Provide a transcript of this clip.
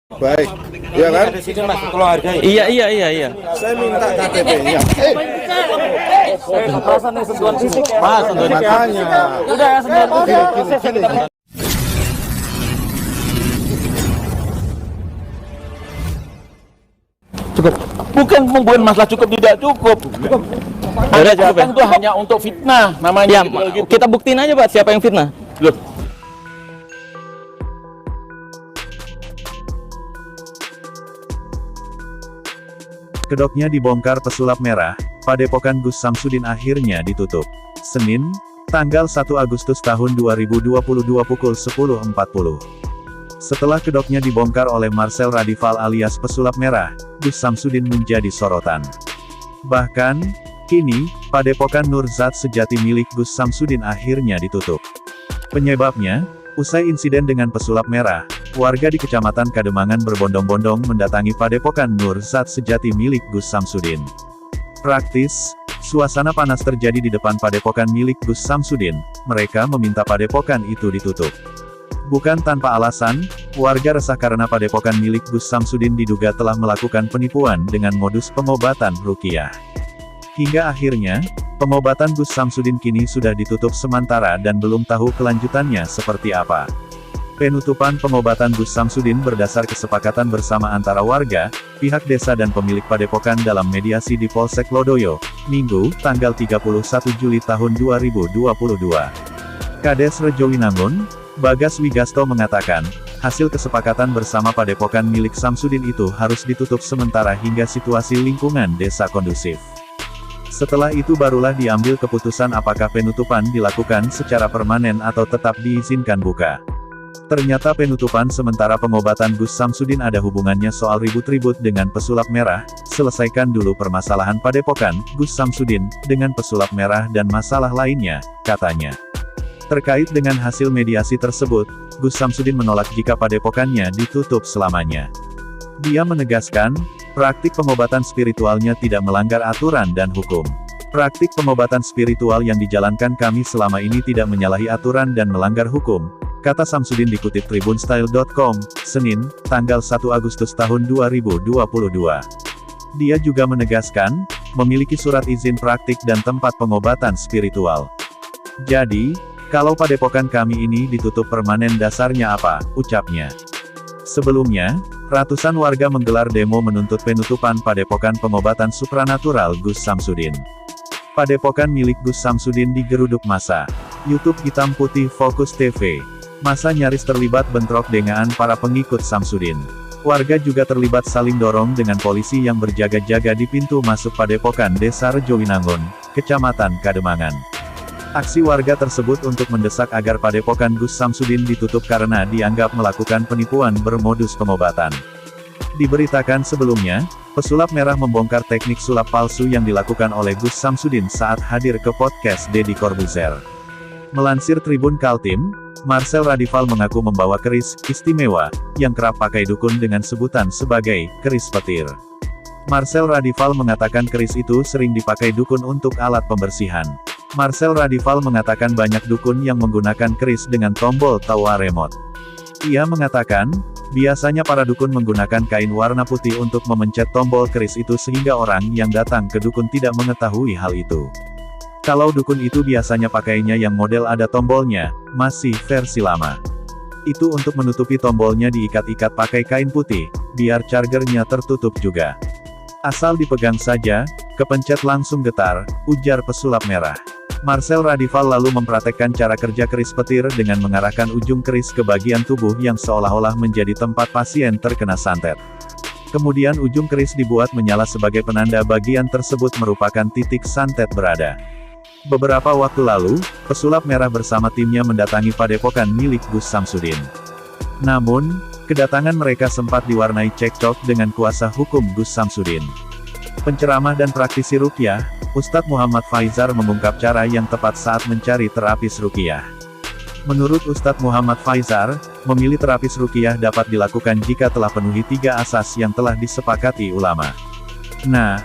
Baik, iya kan? Iya, iya, iya, iya. Saya minta KTP-nya. Mas, Makanya. udah sentuhan. Cukup. Bukan membuat masalah cukup tidak cukup. Ada datang itu hanya untuk fitnah namanya. Ya, kita buktiin aja Pak siapa yang fitnah. Loh. Kedoknya dibongkar pesulap merah, Padepokan Gus Samsudin akhirnya ditutup. Senin, tanggal 1 Agustus tahun 2022 pukul 10.40. Setelah kedoknya dibongkar oleh Marcel Radival alias pesulap merah, Gus Samsudin menjadi sorotan. Bahkan, kini, Padepokan Nurzat sejati milik Gus Samsudin akhirnya ditutup. Penyebabnya, usai insiden dengan pesulap merah, warga di Kecamatan Kademangan berbondong-bondong mendatangi Padepokan Nurzat sejati milik Gus Samsudin. Praktis, suasana panas terjadi di depan Padepokan milik Gus Samsudin, mereka meminta Padepokan itu ditutup. Bukan tanpa alasan, warga resah karena Padepokan milik Gus Samsudin diduga telah melakukan penipuan dengan modus pengobatan ruqyah. Hingga akhirnya, pengobatan Gus Samsudin kini sudah ditutup sementara dan belum tahu kelanjutannya seperti apa. Penutupan pengobatan Gus Samsudin berdasar kesepakatan bersama antara warga, pihak desa dan pemilik Padepokan dalam mediasi di Polsek Lodoyo, Minggu, tanggal 31 Juli tahun 2022. Kades Rejowinangun, Bagas Wigasto mengatakan, hasil kesepakatan bersama Padepokan milik Samsudin itu harus ditutup sementara hingga situasi lingkungan desa kondusif. Setelah itu barulah diambil keputusan apakah penutupan dilakukan secara permanen atau tetap diizinkan buka. Ternyata penutupan sementara pengobatan Gus Samsudin ada hubungannya soal ribut-ribut dengan pesulap merah, selesaikan dulu permasalahan Padepokan, Gus Samsudin, dengan pesulap merah dan masalah lainnya, katanya. Terkait dengan hasil mediasi tersebut, Gus Samsudin menolak jika Padepokannya ditutup selamanya. Dia menegaskan, praktik pengobatan spiritualnya tidak melanggar aturan dan hukum. Praktik pengobatan spiritual yang dijalankan kami selama ini tidak menyalahi aturan dan melanggar hukum, kata Samsudin dikutip tribunstyle.com, Senin, tanggal 1 Agustus tahun 2022. Dia juga menegaskan, memiliki surat izin praktik dan tempat pengobatan spiritual. Jadi, kalau Padepokan kami ini ditutup permanen dasarnya apa, ucapnya. Sebelumnya, ratusan warga menggelar demo menuntut penutupan Padepokan Pengobatan Supranatural Gus Samsudin. Padepokan milik Gus Samsudin digeruduk massa. YouTube hitam putih Fokus TV. Massa nyaris terlibat bentrok dengaan para pengikut Samsudin. Warga juga terlibat saling dorong dengan polisi yang berjaga-jaga di pintu masuk Padepokan Desa Rejowinangun, Kecamatan Kademangan. Aksi warga tersebut untuk mendesak agar Padepokan Gus Samsudin ditutup karena dianggap melakukan penipuan bermodus pengobatan. Diberitakan sebelumnya, pesulap merah membongkar teknik sulap palsu yang dilakukan oleh Gus Samsudin saat hadir ke podcast Deddy Corbuzier. Melansir Tribun Kaltim, Marcel Radival mengaku membawa keris istimewa yang kerap pakai dukun dengan sebutan sebagai keris petir. Marcel Radival mengatakan keris itu sering dipakai dukun untuk alat pembersihan. Marcel Radival mengatakan banyak dukun yang menggunakan keris dengan tombol tawa remote. Ia mengatakan, biasanya para dukun menggunakan kain warna putih untuk memencet tombol keris itu sehingga orang yang datang ke dukun tidak mengetahui hal itu. Kalau dukun itu biasanya pakainya yang model ada tombolnya, masih versi lama. Itu untuk menutupi tombolnya diikat-ikat pakai kain putih, biar chargernya tertutup juga. Asal dipegang saja, kepencet langsung getar, ujar pesulap merah. Marcel Radival lalu mempraktekkan cara kerja keris petir dengan mengarahkan ujung keris ke bagian tubuh yang seolah-olah menjadi tempat pasien terkena santet. Kemudian ujung keris dibuat menyala sebagai penanda bagian tersebut merupakan titik santet berada. Beberapa waktu lalu, pesulap merah bersama timnya mendatangi Padepokan milik Gus Samsudin. Namun, kedatangan mereka sempat diwarnai cekcok dengan kuasa hukum Gus Samsudin. Penceramah dan praktisi ruqyah, Ustadz Muhammad Faizar mengungkap cara yang tepat saat mencari terapis ruqyah. Menurut Ustadz Muhammad Faizar, memilih terapis ruqyah dapat dilakukan jika telah penuhi 3 asas yang telah disepakati ulama. Nah,